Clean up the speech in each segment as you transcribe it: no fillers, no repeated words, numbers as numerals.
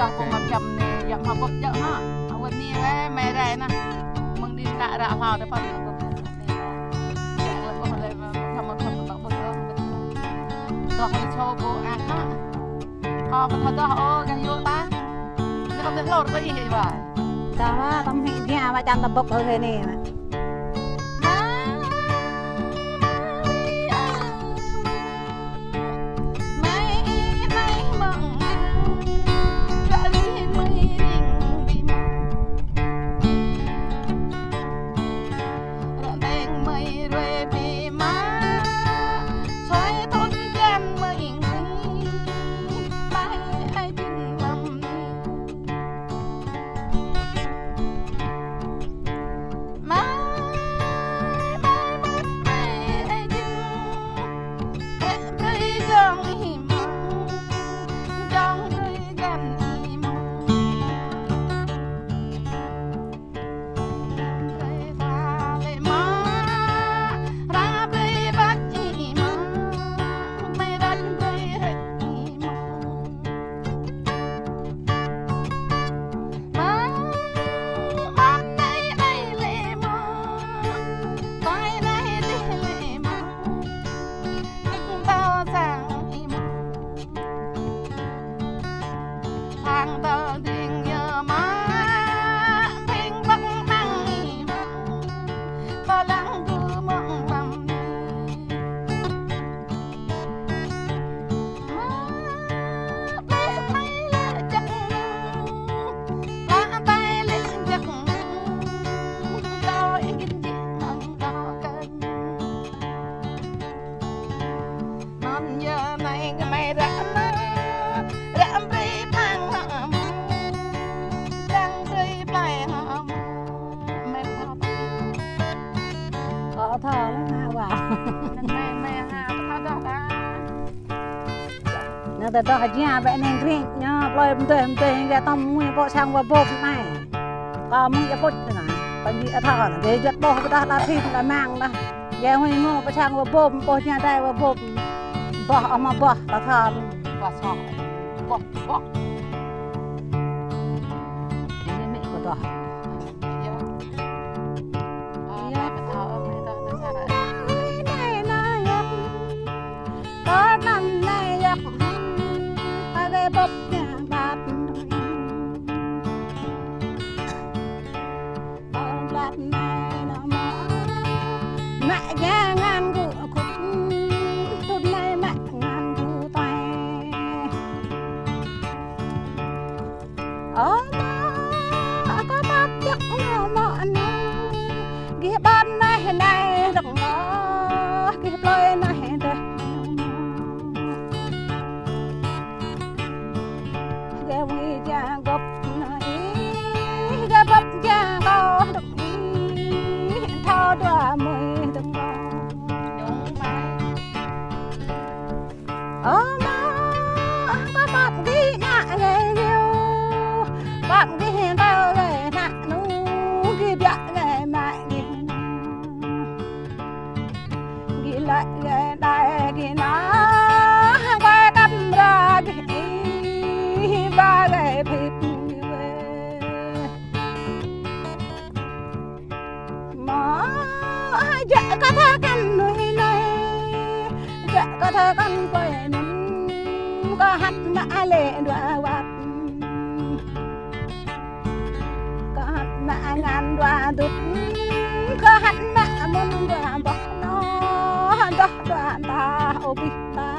dah pun macam ni yang mabuk je ha. Awak ni mai rai nah. Mung di tak rak ha depan aku. Ya lepas boleh sama tak betul. Dah boleh coba ha. Ha betul dah oh kan yo ta. Ni kau dah lor pergi je ba. Sama tâm hiện nhà mà chăn tập bốc ở thế này mà. Thờ nó vào Mẹ ha thao đó ta. nó từ đó nhà vậy nên cái nhá lời em tên cái tông nguyên bộ sang và bột này có muốn cái phốt này còn gì thờ để giật bộ đó là thịt là mang đó giờ hồi mua bộ sang và bột nhà đây và bột bỏ mà bỏ là thờ Bỏ sọ. Bỏ. mẹ của tôi bốc nhà bát bát này nó mở mẹ nhà ngàn cụ khúc тут này mẹ ngàn cụ tay ở đó có bát chắc nó mọn kia ban này đọc nó kia lời này đây we ja gop nai ga bắp ja go độc thao đoa mười đừng lo Đúng mai. ba bắp đi nạ ghê yêu bắp đi tao ghê nạ nu ghi bạ ghê mại ghi lại ghê đại ghi nó qua đâm ra ghi ba ghé thịt về mà dạ có thơ căn nuôi này dạ có thơ căn quê nấm có hát mã lệ đoà quạt có hát mã ngàn đoà đục có hát mã môn đoà bọc nó đó đoà ta ô bì ta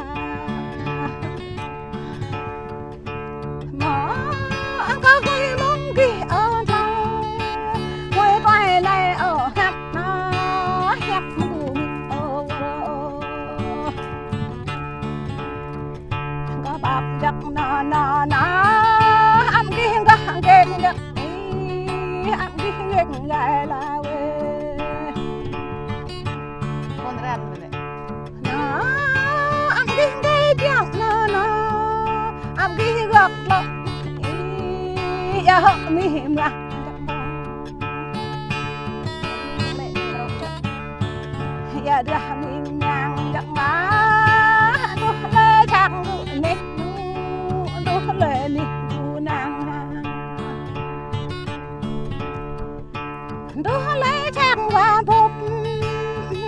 có quay mong kia ở đâu quay quay này ở hạt nó hạt mù có bắp chắc nó ăn kia gắt ghen gắt ăn kia ghen gái là quê Con ran rồi đấy. nó ăn kia ghen chắc nó ăn kia gắt lắm ya mi hiểm ra ya dah mi nhang chắc má tôi lê chắc nè tôi lê nè nàng đưa lấy trang và phục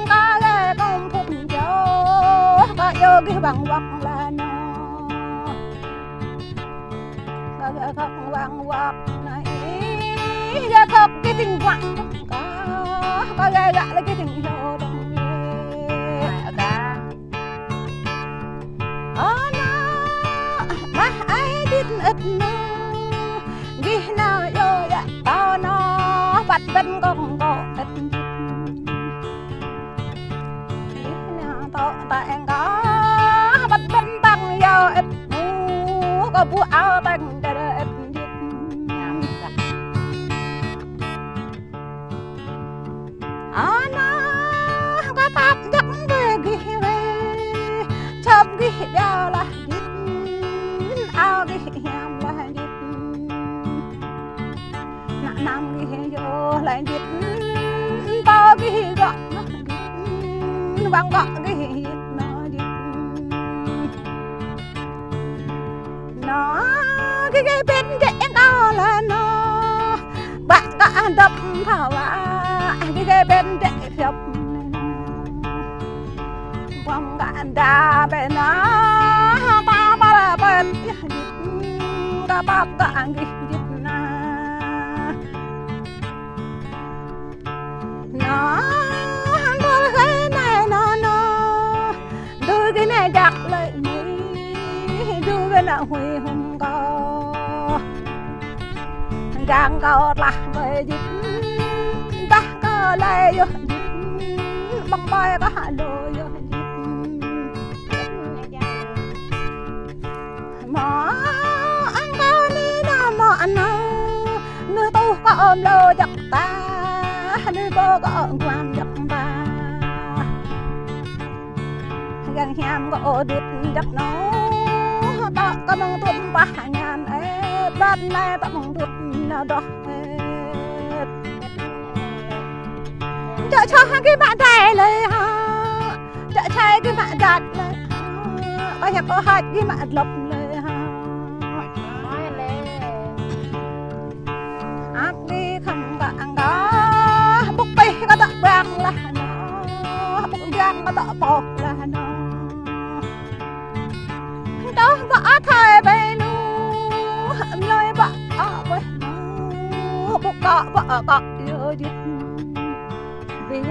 có ghé công phục có vô cái bằng vật là nó có ghé không bằng vật này ghé khóc cái tình quặng có ghé gạ lấy cái tình vô đồng ghé cả mà ai biết ít nữa ghi nào vô dạ tao nó bắt bên con có ít ghi nào tao tại có bắt bên tăng vô ít có bùa áo tăng cái đó ít nó có tạp chắc về ghi về chọc ghi vào là ao ghi hiểm là dịch nằm ghi vô là dịch to ghi gọn vang gọn ghi nó dịch nó cái bên trên đó là nó bạn đã đập thảo cái bên trên đập quăng gạn đà bên nó ta ba bên ta bắp gạn dịch na nó đôi cái này nó đôi cái này đặt lại đôi cái nào huy không có gang cao là về dịch ta có lại vô bằng bay có hạ đồ vô mà anh có đi nào mà anh nơi tôi có ôm lô giặc ta nơi cô có quan giặc ta gần nhàm có đứt giặc nó ta có mong tuần ba ngàn ấy ban nay ta mong đứt nào đó chợ cho cái bạn traiเลยchợ trai cái bạn đặtเลยcó nhà có hai cái bạn lộcเลยáp đi không bạn đó bốc bay có tạ vàng là nó bốc vàng có tạ bột là nó đó vợ thầy về nu lời vợ về nu bốc cọ vợ cọ vô dịch vì